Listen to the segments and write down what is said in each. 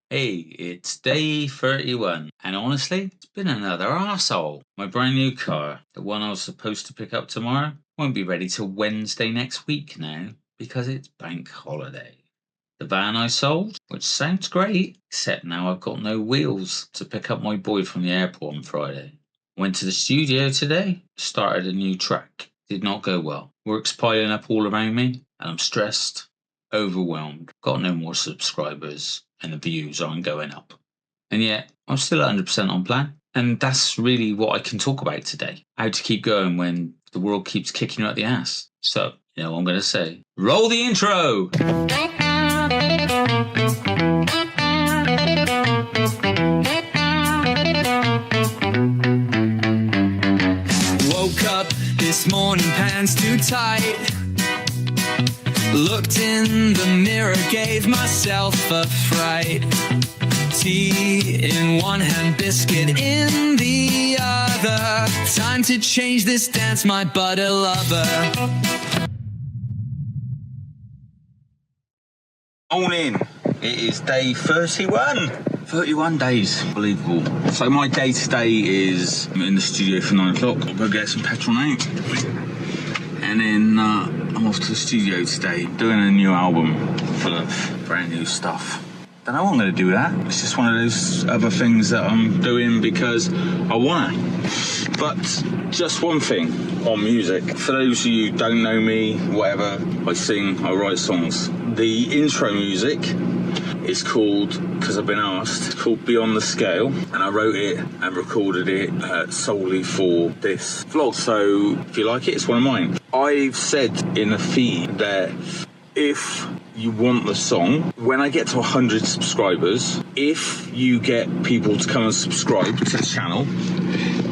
Hey, it's day 31, and honestly, it's been another arsehole. My brand new car, the one I was supposed to pick up tomorrow, won't be ready till Wednesday next week now because it's bank holiday. The van I sold, which sounds great, except now I've got no wheels to pick up my boy from the airport on Friday. Went to the studio today, started a new track. Did not go well. Work's piling up all around me, and I'm stressed, overwhelmed, got no more subscribers, and the views aren't going up. And yet, I'm still 100% on plan. And that's really what I can talk about today. How to keep going when the world keeps kicking you out the ass. So, you know what I'm going to say? Roll the intro! Woke up this morning, pants too tight. Looked in the mirror, gave myself a fright. Tea in one hand, biscuit in the other. Time to change this dance, my butter lover. Morning. It is day 31. 31 days. Unbelievable. So my day today is I'm in the studio for 9 o'clock. I'll go get some petrol now. And then I'm off to the studio today, doing a new album full of brand new stuff. Don't know what I'm going to do with that. It's just one of those other things that I'm doing because I want to. But just one thing on music. For those of you who don't know me, whatever, I sing, I write songs. The intro music is called, because I've been asked, it's called Beyond the Scale, and I wrote it and recorded it solely for this vlog. So if you like it, it's one of mine. I've said in a feed that if you want the song, when I get to 100 subscribers, if you get people to come and subscribe to the channel,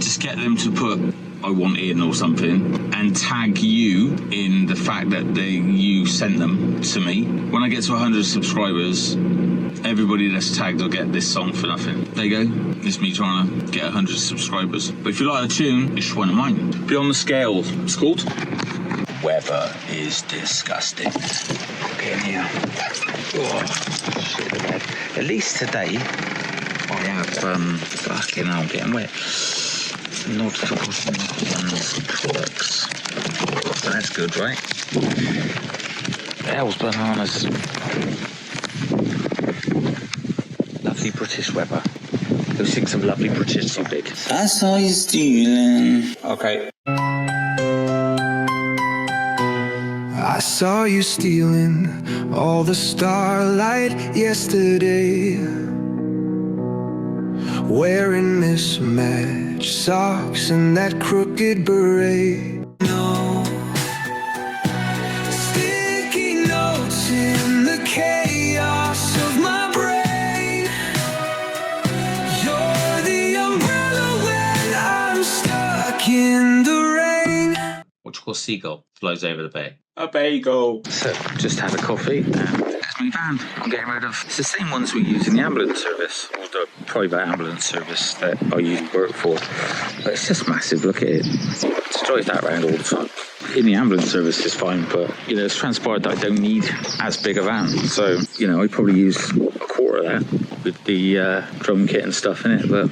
just get them to put I want in or something and tag you in the fact that you sent them to me. When I get to 100 subscribers, everybody that's tagged will get this song for nothing. There you go. It's me trying to get 100 subscribers. But if you like the tune, it's one of mine. Beyond the Scale, it's called. Weather is disgusting. Get in here. Oh, shit the bed. At least today, I have, fucking hell, I'm getting wet. Nautical products. That's good, right? Hell's bananas. Lovely British weather. Go sing some lovely British song, big. I saw you stealing. Okay. I saw you stealing all the starlight yesterday, wearing mismatched socks and that crooked beret. No sticky notes in the chaos of my brain. You're the umbrella when I'm stuck in the rain. What you call seagull flies over the bay. A bagel. So, just had a coffee and it's my van I'm getting rid of. It's the same ones we use in the ambulance service, or the private ambulance service that I usually work for. But it's just massive, look at it. Just drive that around all the time. In the ambulance service is fine, but, you know, it's transpired that I don't need as big a van. So, you know, I probably use a quarter of that with the drum kit and stuff in it, but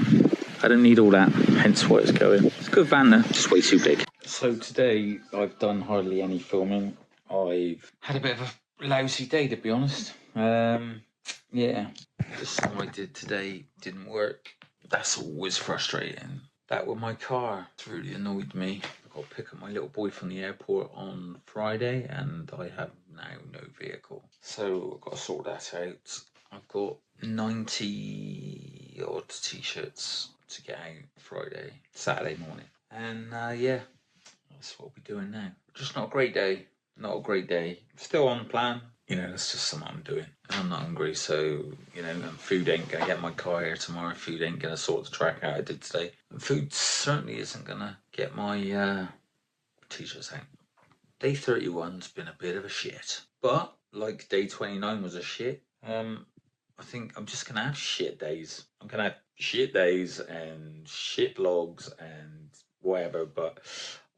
I don't need all that, hence why it's going. It's a good van though, just way too big. So today I've done hardly any filming. I've had a bit of a lousy day, to be honest. Yeah, the song I did today didn't work. That's always frustrating. That with my car, it's really annoyed me. I've got to pick up my little boy from the airport on Friday and I have now no vehicle. So I've got to sort that out. I've got 90 odd t-shirts to get out Friday, Saturday morning. And yeah, that's what we're doing now. Just not a great day. Not a great day. Still on plan. You know, that's just something I'm doing. And I'm not hungry, so, you know, and food ain't going to get my car here tomorrow. Food ain't going to sort the track out I did today. And food certainly isn't going to get my t-shirts out. Day 31's been a bit of a shit. But, like day 29 was a shit, I think I'm just going to have shit days. I'm going to have shit days and shit vlogs and whatever, but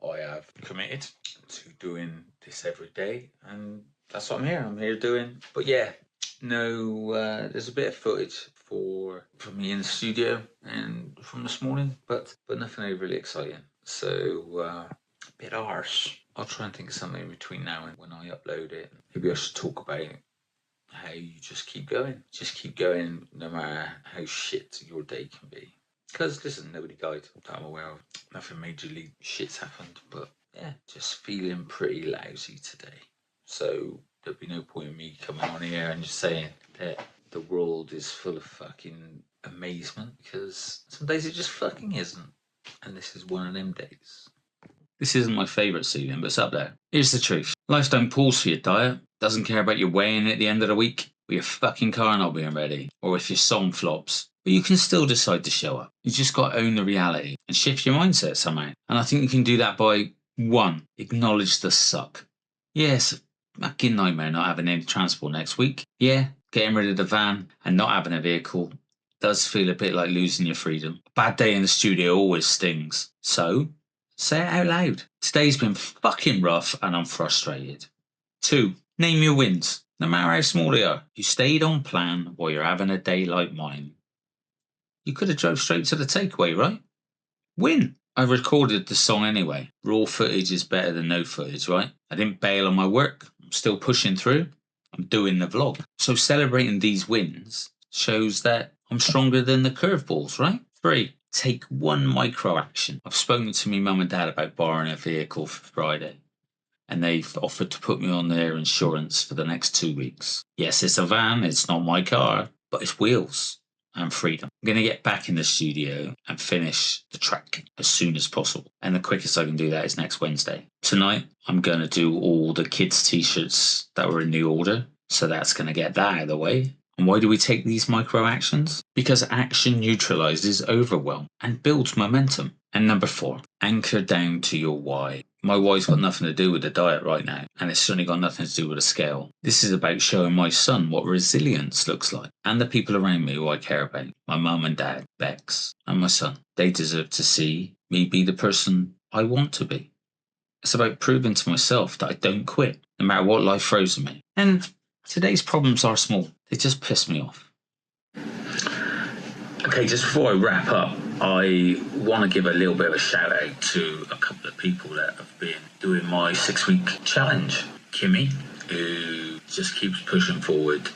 I have committed to doing this every day, and that's what I'm here doing. But yeah, There's a bit of footage from me in the studio and from this morning, but nothing overly exciting. So a bit harsh. I'll try and think of something between now and when I upload it. Maybe I should talk about how you just keep going. Just keep going no matter how shit your day can be. Because, listen, nobody died that I'm aware of. Nothing majorly shit's happened, but yeah, just feeling pretty lousy today. So there'd be no point in me coming on here and just saying that the world is full of fucking amazement, because some days it just fucking isn't. And this is one of them days. This isn't my favourite ceiling, but it's up there. Here's the truth. Life don't pause for your diet. Doesn't care about your weighing at the end of the week, or your fucking car not being ready, or if your song flops. But you can still decide to show up. You just got to own the reality and shift your mindset somehow. And I think you can do that by, 1, acknowledge the suck. Yes, fucking nightmare not having any transport next week. Yeah, getting rid of the van and not having a vehicle does feel a bit like losing your freedom. A bad day in the studio always stings. So, say it out loud. Today's been fucking rough and I'm frustrated. 2, name your wins, no matter how small they are. You stayed on plan while you're having a day like mine. You could have drove straight to the takeaway, right? Win! I recorded the song anyway. Raw footage is better than no footage, right? I didn't bail on my work. I'm still pushing through. I'm doing the vlog. So celebrating these wins shows that I'm stronger than the curveballs, right? 3, take 1 micro action. I've spoken to my mum and dad about borrowing a vehicle for Friday, and they've offered to put me on their insurance for the next 2 weeks. Yes, it's a van, it's not my car, but it's wheels and freedom. I'm going to get back in the studio and finish the track as soon as possible. And the quickest I can do that is next Wednesday. Tonight, I'm going to do all the kids' t-shirts that were in the order. So that's going to get that out of the way. And why do we take these micro actions? Because action neutralizes overwhelm and builds momentum. And number 4, anchor down to your why. My why's got nothing to do with the diet right now, and it's certainly got nothing to do with a scale. This is about showing my son what resilience looks like, and the people around me who I care about. My mum and dad, Bex, and my son. They deserve to see me be the person I want to be. It's about proving to myself that I don't quit, no matter what life throws at me. And today's problems are small. They just piss me off. Okay, just before I wrap up, I want to give a little bit of a shout out to a couple of people that have been doing my 6-week challenge. Kimmy, who just keeps pushing forward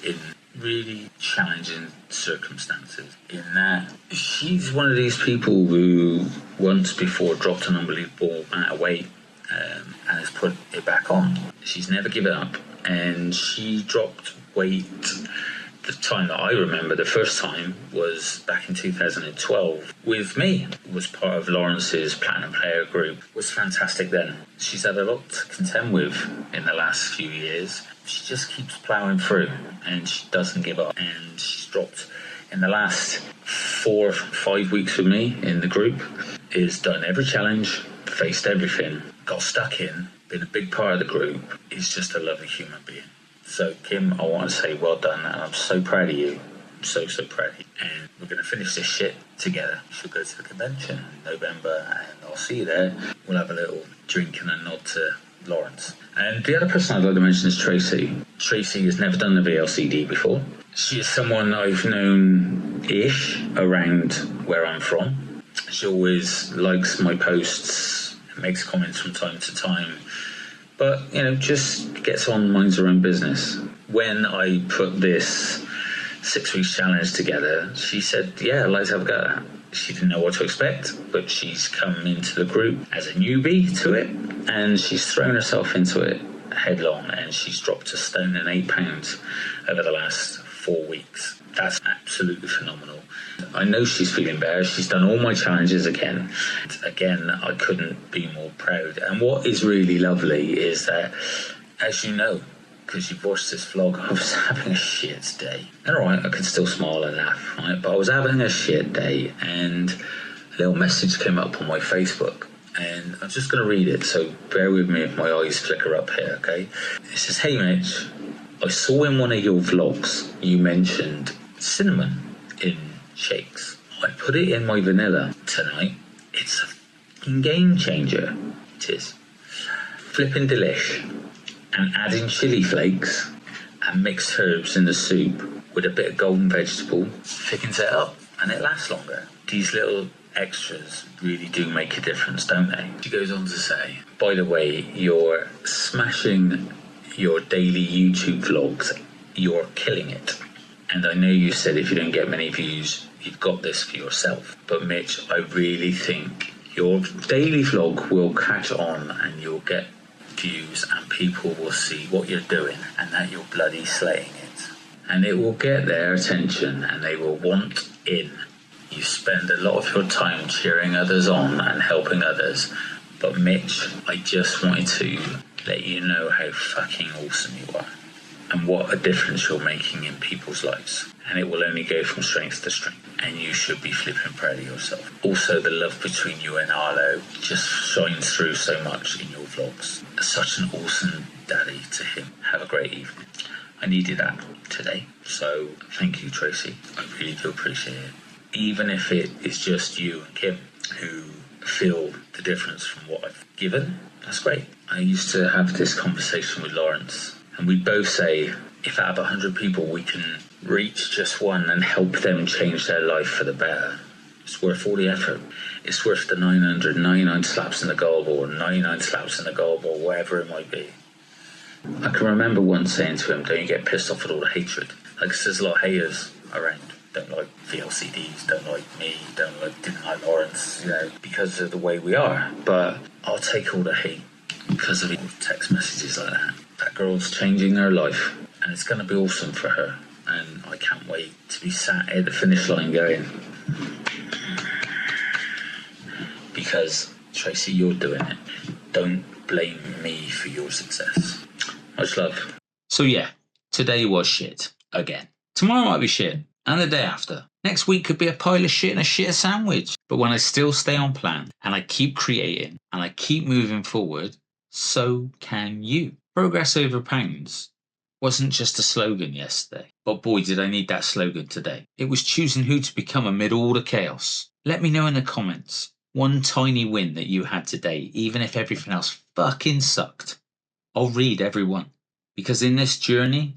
in really challenging circumstances. In that, she's one of these people who once before dropped an unbelievable amount of weight and has put it back on. She's never given up, and she dropped weight. The time that I remember, the first time, was back in 2012 with me. Was part of Lawrence's Platinum Player group. Was fantastic then. She's had a lot to contend with in the last few years. She just keeps ploughing through and she doesn't give up. And she's dropped in the last 4 or 5 weeks with me in the group. Is done every challenge, faced everything, got stuck in, been a big part of the group. Is just a lovely human being. So, Kim, I want to say well done, and I'm so proud of you. I'm so proud of you. And we're going to finish this shit together. She'll go to the convention in November, and I'll see you there. We'll have a little drink and a nod to Lawrence. And the other person I'd like to mention is Tracy. Tracy has never done the VLCD before. She is someone I've known-ish around where I'm from. She always likes my posts and makes comments from time to time. But, just gets on, minds her own business. When I put this 6-week challenge together, she said, yeah, I'd like to have a go at that. She didn't know what to expect, but she's come into the group as a newbie to it, and she's thrown herself into it headlong, and she's dropped 1 stone and 8 pounds over the last 4 weeks. That's absolutely phenomenal. I know she's feeling better. She's done all my challenges again. Again, I couldn't be more proud. And what is really lovely is that, as you know, because you've watched this vlog, I was having a shit day. And alright, I could still smile and laugh, right? But I was having a shit day, and a little message came up on my Facebook. And I'm just going to read it, so bear with me if my eyes flicker up here, okay? It says, hey Mitch, I saw in one of your vlogs you mentioned cinnamon in shakes. I put it in my vanilla tonight. It's a fucking game changer. It is. Flipping delish. And adding chili flakes and mixed herbs in the soup with a bit of golden vegetable thickens it up and it lasts longer. These little extras really do make a difference, don't they? She goes on to say, by the way, you're smashing your daily YouTube vlogs. You're killing it. And I know you said if you don't get many views, you've got this for yourself. But Mitch, I really think your daily vlog will catch on and you'll get views and people will see what you're doing and that you're bloody slaying it. And it will get their attention and they will want in. You spend a lot of your time cheering others on and helping others. But Mitch, I just wanted to let you know how fucking awesome you are and what a difference you're making in people's lives. And it will only go from strength to strength. And you should be flipping proud of yourself. Also, the love between you and Arlo just shines through so much in your vlogs. Such an awesome daddy to him. Have a great evening. I needed that today. So thank you, Tracy. I really do appreciate it. Even if it is just you and Kim who feel the difference from what I've given, that's great. I used to have this conversation with Lawrence, and we'd both say, if out of 100 people we can reach just one and help them change their life for the better, it's worth all the effort. It's worth the 999 slaps in the goal ball, 99 slaps in the goal ball, wherever it might be. I can remember once saying to him, don't you get pissed off at all the hatred. Like, there's a lot of haters around. Don't like VLCDs, don't like me, didn't like Lawrence, because of the way we are. But I'll take all the hate because of text messages like that. That girl's changing her life and it's going to be awesome for her. And I can't wait to be sat at the finish line going, because Tracy, you're doing it. Don't blame me for your success. Much love. So yeah, today was shit again. Tomorrow might be shit. And the day after. Next week could be a pile of shit and a shit sandwich. But when I still stay on plan and I keep creating and I keep moving forward, so can you. Progress over pounds wasn't just a slogan yesterday. But boy, did I need that slogan today. It was choosing who to become amid all the chaos. Let me know in the comments one tiny win that you had today, even if everything else fucking sucked. I'll read every one. Because in this journey,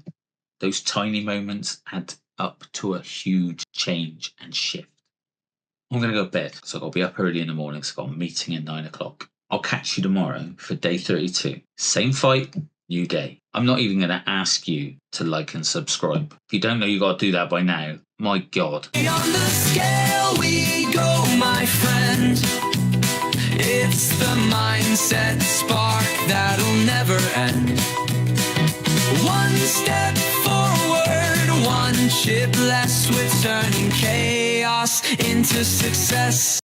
those tiny moments add up to a huge change and shift. I'm going to go to bed, so I've got to be up early in the morning, so I've got a meeting at 9 o'clock. I'll catch you tomorrow for day 32. Same fight, new day. I'm not even going to ask you to like and subscribe. If you don't know, you got to do that by now. My God. On the scale we go, my friend. It's the mindset spark that'll never end. One step forward, one chip less, we're turning chaos into success.